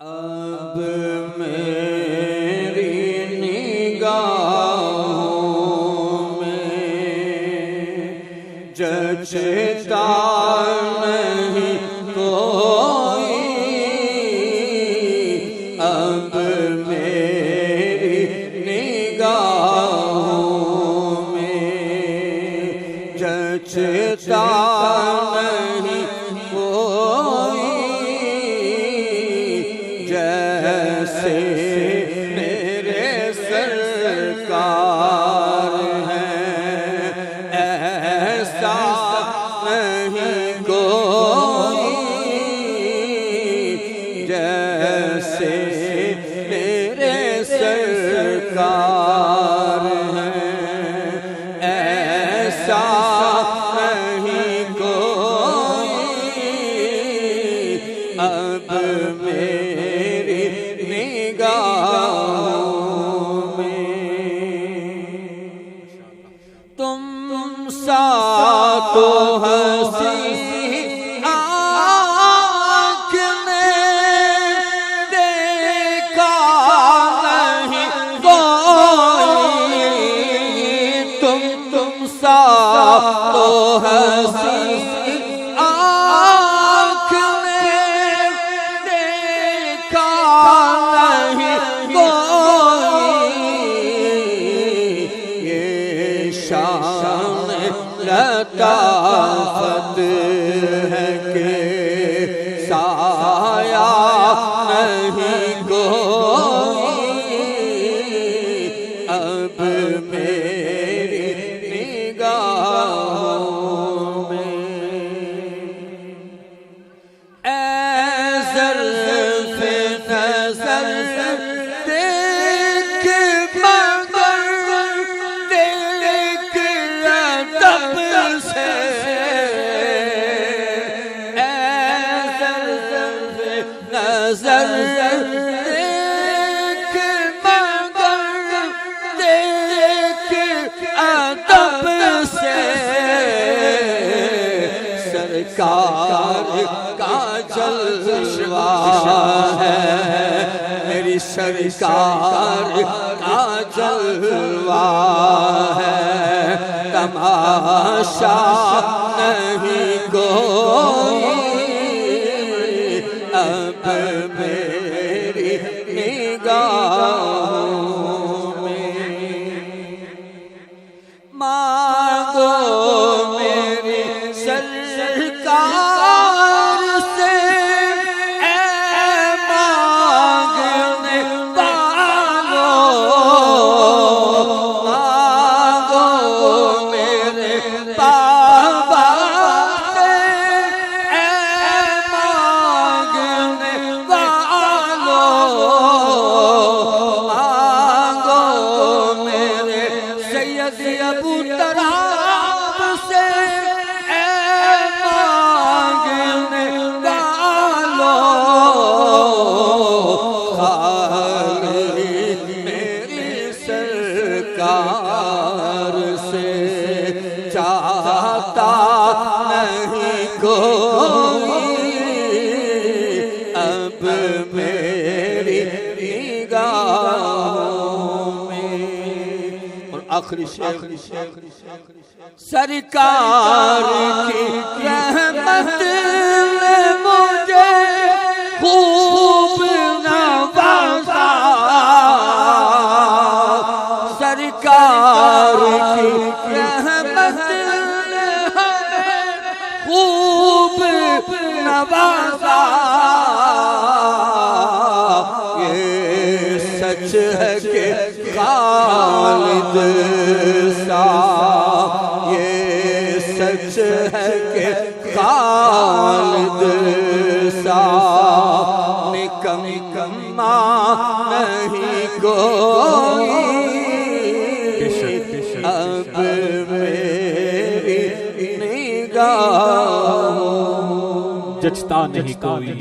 अब मेरी निगाहों में जचता नहीं कोई, अब मेरी निगाहों में जचता नहीं कोई, जैसे मेरे सरकार हैं ऐसा नहीं कोई, जैसे मेरे सरकार हैं ऐसा नहीं कोई, अब मेरी निगाहों में तुम सा तो हंसी आँख ने देखा नहीं कोई, तुम सा तो हंसी आँख ने देखा नहीं कोई, ये शान लताफत है कि साया नहीं कोई, अब मेरी निगाहों में ज़ल्फ़े नज़र देख मगर देख अदब से, ज़ल्फ़े नज़र देख मगर देख अदब से, सरकार का जलवा है मेरी सरकार का जलवा है, तमाशा नहीं कोई, अब मेरी निगाहों में मांगो मेरी सरकार से ऐ मांगने वालों, मांगो मेरे बाबा से ऐ मांगने वालों, मांगो मेरे सैयद अबू तराब से ऐ मांगने वालों, खाली मेरी सरकार से चाहता नहीं कोई, अब मेरी निगाहों में। और आखिरी शेर, सरकार की रहमत ने मुझे खूब नवाजा, सरकार की रहमत ने हमें खूब नवाजा, ये सच है कि खालिद सा, ये सच है कि खालिद सा निकम्मा नहीं कोई, अब मेरी निगाहों जचता नहीं कोई।